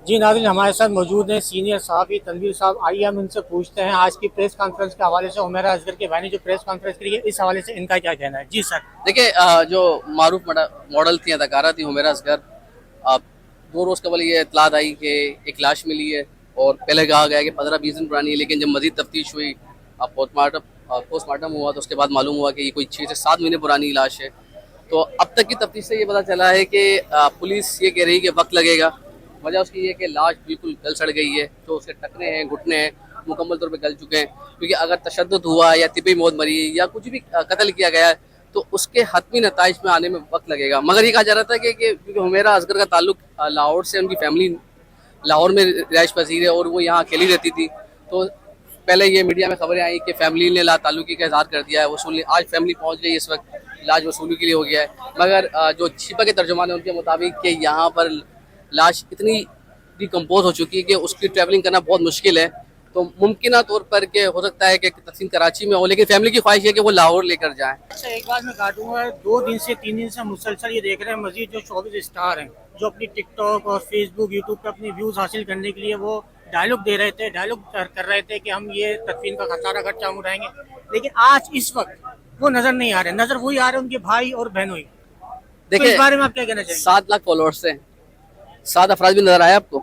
जी नाज़रीन, हमारे साथ मौजूद हैं सीनियर सहाफ़ी तनवीर साहब। आइए हम इनसे पूछते हैं आज की प्रेस कॉन्फ्रेंस के हवाले से। हुमैरा असगर के भाई ने जो प्रेस कॉन्फ्रेंस की है, इस हवाले से इनका क्या कहना है। जी सर। देखिए, जो मारूफ मॉडल थी, अदाकारा थी हुमैरा असगर। अब 2 रोज़ कबल ये इतलात आई कि एक लाश मिली है, और पहले कहा गया कि 15-20 दिन पुरानी है, लेकिन जब मजीद तफ्तीश हुई, पोस्टमार्टम हुआ, तो उसके बाद मालूम हुआ कि ये कोई 6 से 7 महीने पुरानी लाश है। तो अब तक की तफ्तीश से ये पता चला है कि पुलिस ये कह रही है कि वक्त लगेगा। वजह उसकी ये है कि लाश बिल्कुल गल सड़ गई है, जो उसके टखने हैं, घुटने हैं, मुकम्मल तौर पे गल चुके हैं। क्योंकि अगर तशद्दुद हुआ या तिबी मौत मरी या कुछ भी कत्ल किया गया है, तो उसके हतमी नताइज में आने में वक्त लगेगा। मगर ये कहा जा रहा था कि क्योंकि हुमैरा असगर का ताल्लुक लाहौर से, उनकी फैमिली लाहौर में रिहाइश पजीर है और वो यहाँ अकेली रहती थी, तो पहले ये मीडिया में खबरें आई कि फैमिली ने ला ताल्लुकी का इजहार कर दिया है, वसूली आज फैमिली पहुँच गई, इस वक्त लाश वसूली के लिए हो गया है। मगर जो छिपा के तर्जुमान है उनके मुताबिक कि यहाँ पर लाश इतनी डिकम्पोज हो चुकी है कि उसकी ट्रैवलिंग करना बहुत मुश्किल है। तो मुमकिन तौर पर के हो सकता है कि तफसील कराची में हो, लेकिन फैमिली की ख्वाहिश है कि वो लाहौर लेकर जाएं। अच्छा, एक बात मैं काटूंगा, 2 दिन से 3 दिन से मुसलसल ये देख रहे हैं मजीद जो शोबिज़ स्टार हैं, जो अपनी टिकटॉक और फेसबुक यूट्यूब पे अपनी व्यूज़ हासिल करने के लिए वो डायलॉग दे रहे थे, डायलॉग कर रहे थे कि हम ये तदफीन का सारा खर्चा हम उठाएंगे। लेकिन आज इस वक्त वो नज़र नहीं आ रहे, नज़र वही आ रहे उनके भाई और बहनों ही। तो इस देखिए, बारे में आप क्या कहना चाहेंगे। 7 लाख फॉलोअर्स हैं, 7 अफराज भी नजर आए आपको?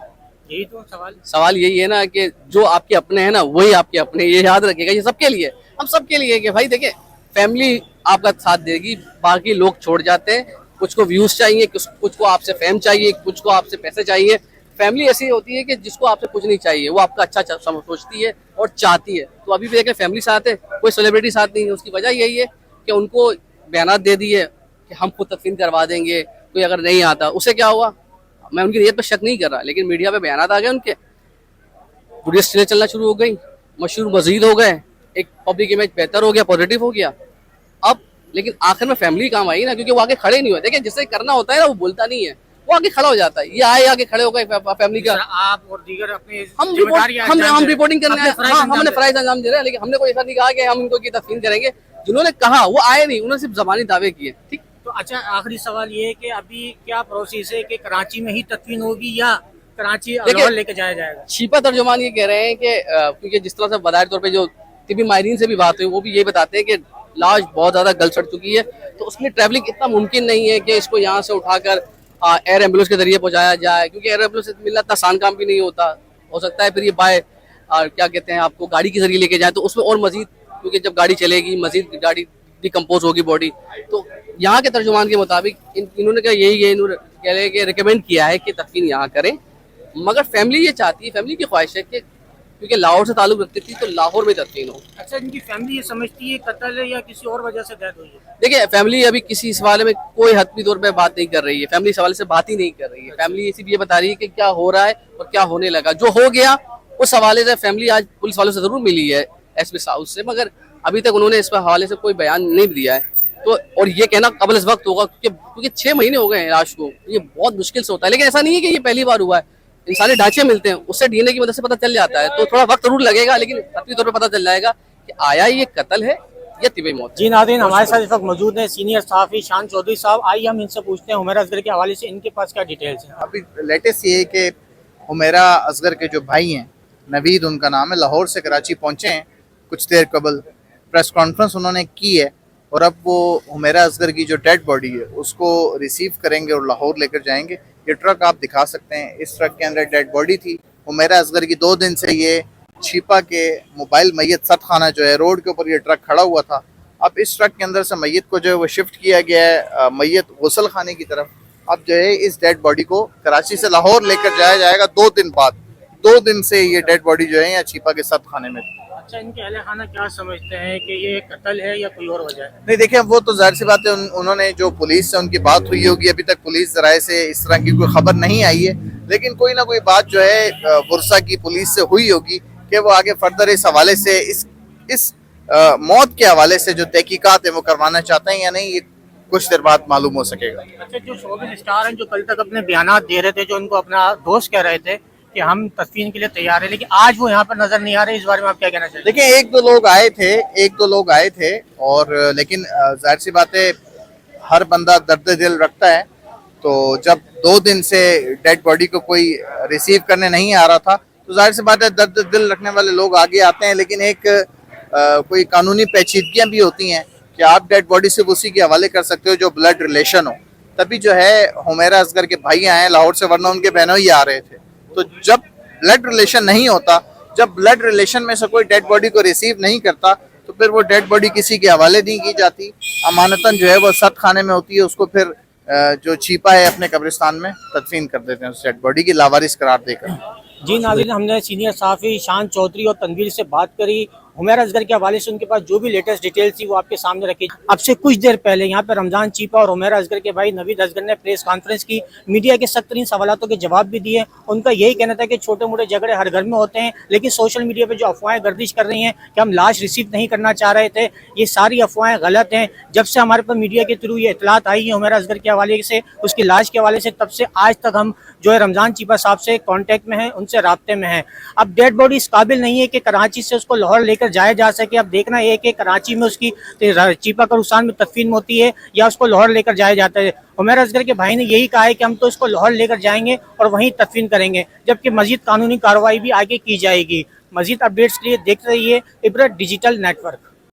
यही तो सवाल। सवाल यही है ना कि जो आपके अपने हैं ना, वही आपके अपने, ये याद रखिएगा। ये सबके लिए, हम सबके लिए कि भाई देखिए, फैमिली आपका साथ देगी, बाकी लोग छोड़ जाते हैं। कुछ को व्यूज चाहिए, कुछ को आपसे फेम चाहिए, कुछ को आपसे पैसे चाहिए। फैमिली ऐसी होती है कि जिसको आपसे कुछ नहीं चाहिए, वो आपका अच्छा सोचती है और चाहती है। तो अभी भी देखें, फैमिली साथ है, कोई सेलिब्रिटी साथ नहीं है। उसकी वजह यही है कि उनको बयान दे दिए कि हम खुद तदफीन करवा देंगे, कोई अगर नहीं आता उसे क्या हुआ। मैं उनकी नीयत पर शक नहीं कर रहा, लेकिन मीडिया पे बयान आ गए उनके, वीडियो स्टिलें चलना शुरू हो गई, मशहूर मजीद हो गए, एक पब्लिक इमेज बेहतर हो गया, पॉजिटिव हो गया। अब लेकिन आखिर में फैमिली काम आई ना, क्योंकि वो आगे खड़े नहीं हुए। देखिए, जिससे करना होता है ना, वो बोलता नहीं है, वो आगे खड़ा हो जाता है। ये आए आगे खड़े हो गए फैमिली का। आप और दीगर अपने हम रिपोर्टिंग करने आए, हाँ, हमने फराइज अंजाम दे रहे हैं, लेकिन हमने कोई ऐसा नहीं कहा कि हम इनको की तफसील करेंगे। जिन्होंने कहा वो आए नहीं, उन्होंने सिर्फ जबानी दावे किए। ठीक। तो अच्छा, आखिरी सवाल ये है कि अभी क्या प्रोसेस है कि कराची में ही तदफीन होगी या कराची लाहौर लेके जाया जाएगा। छिपा तर्जुमान ये कह रहे हैं कि क्योंकि जिस तरह से बदायर तौर पे जो तिबी माहिरीन से भी बात हुई, वो भी ये बताते हैं कि लाश बहुत ज़्यादा गल सड़ चुकी है, तो उसके लिए ट्रैवलिंग इतना मुमकिन नहीं है कि इसको यहाँ से उठाकर एयर एम्बुलेंस के जरिए पहुँचाया जाए, क्योंकि एयर एम्बुलेंस मिलना इतना आसान काम भी नहीं होता। हो सकता है फिर ये बाय क्या कहते हैं, आपको गाड़ी के जरिए लेके जाए, तो उसमें और मजीद, क्योंकि जब गाड़ी चलेगी मजीद गाड़ी डिकम्पोज होगी बॉडी। तो यहाँ के तर्जुमान के मुताबिक इन्होंने कहा यही है, इन्होंने रिकमेंड किया है कि तदफीन यहाँ करें। मगर फैमिली ये चाहती है, फैमिली की ख्वाहिश है कि क्योंकि लाहौर से ताल्लुक रखती थी, तो लाहौर में तदफीन हो। अच्छा, इनकी फैमिली ये समझती है कत्ल है या किसी और वजह से डेथ हुई है। देखिए, फैमिली अभी किसी इस हवाले में कोई हतमी तौर पे बात नहीं कर रही है, फैमिली इस हवाले से बात ही नहीं कर रही है। फैमिली इसी ये बता रही है कि क्या हो रहा है और क्या होने लगा, जो हो गया उस हवाले से फैमिली आज पुलिस वालों से जरूर मिली है, एसपी साउथ से, मगर अभी तक उन्होंने इस हवाले से कोई बयान नहीं दिया है। तो और ये कहना कबल इस वक्त होगा, क्योंकि 6 महीने हो गए हैं लाश को, ये बहुत मुश्किल से होता है। लेकिन ऐसा नहीं है कि ये पहली बार हुआ है, इंसानी ढांचे मिलते हैं, उससे डीएनए की मदद से पता चल जाता है। तो थोड़ा वक्त जरूर लगेगा, लेकिन हतमी तौर पर पता चल जाएगा कि आया ये कत्ल है या तिबी मौत। जी नाज़रीन, हमारे साथ इस वक्त मौजूद हैं सीनियर सहाफ़ी शान चौधरी साहब। आइए हम इनसे पूछते हैं हुमैरा असगर के हवाले से इनके पास क्या डिटेल्स हैं। अभी लेटेस्ट ये है कि हुमैरा असगर के जो भाई हैं, नवीद उनका नाम है, लाहौर से कराची पहुंचे हैं कुछ देर कबल। प्रेस कॉन्फ्रेंस उन्होंने की है और अब वो हुमैरा असगर की जो डेड बॉडी है उसको रिसीव करेंगे और लाहौर लेकर जाएंगे। ये ट्रक आप दिखा सकते हैं, इस ट्रक के अंदर डेड बॉडी थी हुमैरा असगर की। 2 दिन से ये छिपा के मोबाइल मैयत सत खाना जो है, रोड के ऊपर ये ट्रक खड़ा हुआ था। अब इस ट्रक के अंदर से मैयत को जो है वो शिफ्ट किया गया है मैयत गुसल खाने की तरफ। अब जो है इस डेड बॉडी को कराची से लाहौर लेकर जाया जाएगा 2 दिन बाद। 2 दिन से ये डेड बॉडी जो है यहाँ छिपा के सत खाने में। अच्छा, इनके अहले खाना क्या समझते हैं कि ये कत्ल है या कोई और वजह है। नहीं देखिए, वो तो जाहिर सी बात है, उन्होंने जो पुलिस से उनकी बात हुई होगी, अभी तक पुलिस जराए से इस तरह की कोई खबर नहीं आई है, लेकिन कोई ना कोई बात जो है बुरसा की पुलिस से हुई होगी कि वो आगे फर्दर इस हवाले से इस मौत के हवाले से जो तहकीकात है वो करवाना चाहते हैं या नहीं, ये कुछ देर बाद मालूम हो सकेगा। अच्छा, जो शोबिज़ स्टार हैं जो कल तक अपने बयानात दे रहे थे, जो उनको अपना दोस्त कह रहे थे कि हम तदफीन के लिए तैयार है, लेकिन आज वो यहाँ पर नजर नहीं आ रहे, इस बारे में आप क्या कहना चाहिए। देखिए, एक दो लोग आए थे और लेकिन जाहिर सी बात है, हर बंदा दर्द दिल रखता है तो जब 2 दिन से डेड बॉडी को कोई रिसीव करने नहीं आ रहा था तो जाहिर सी बात है दर्द दिल रखने वाले लोग आगे आते हैं, लेकिन एक कोई कानूनी पेचीदगियां भी होती हैं कि आप डेड बॉडी सिर्फ उसी के हवाले कर सकते हो जो ब्लड रिलेशन हो। तभी जो है हुमैरा असगर के भाई आए लाहौर से, वरना उनके बहनोई आ रहे थे। तो जब ब्लड रिलेशन नहीं होता, जब ब्लड रिलेशन में से कोई डेड बॉडी को रिसीव नहीं करता, तो फिर वो डेड बॉडी किसी के हवाले नहीं की जाती, अमानतन जो है वो सख्त खाने में होती है, उसको फिर जो छिपा है अपने कब्रिस्तान में तदफीन कर देते हैं उस डेड बॉडी की लावारिस करार देकर। जी नाज़रीन, हमने सीनियर साफ़ी शान चौधरी और तनवीर से बात करी हुमैरा असगर के हवाले से। उनके पास जो भी लेटेस्ट डिटेल्स थी वो आपके सामने रखी। अब से कुछ देर पहले यहाँ पर रमजान चीपा और हुमैरा असगर के भाई नवीद असगर ने प्रेस कॉन्फ्रेंस की, मीडिया के सख्त तरीन सवालों के जवाब भी दिए। उनका यही कहना था कि छोटे मोटे झगड़े हर घर में होते हैं, लेकिन सोशल मीडिया पर जो अफवाहें गर्दिश कर रही हैं कि हम लाश रिसीव नहीं करना चाह रहे थे, ये सारी अफवाहें गलत हैं। जब से हमारे पास मीडिया के थ्रू ये इतलात आई है हुमैरा असगर के हवाले से, उसकी लाश के हवाले से, तब से आज तक हम जो है रमजान चीपा साहब से कॉन्टेक्ट में हैं, उनसे राब्ते में हैं। अब डेड बॉडी इस काबिल नहीं है कि कराची से उसको लाहौर लेकर जाया जा सके। अब देखना है कि कराची में उसकी चीपा कब्रिस्तान में तदफीन होती है या उसको लाहौर लेकर जाया जाता है। हुमैरा असगर के भाई ने यही कहा है कि हम तो इसको लाहौर लेकर जाएंगे और वहीं तदफीन करेंगे, जबकि मजीद कानूनी कार्रवाई भी आगे की जाएगी। मजीद अपडेट्स के लिए देखते रहिए इबरत डिजिटल नेटवर्क।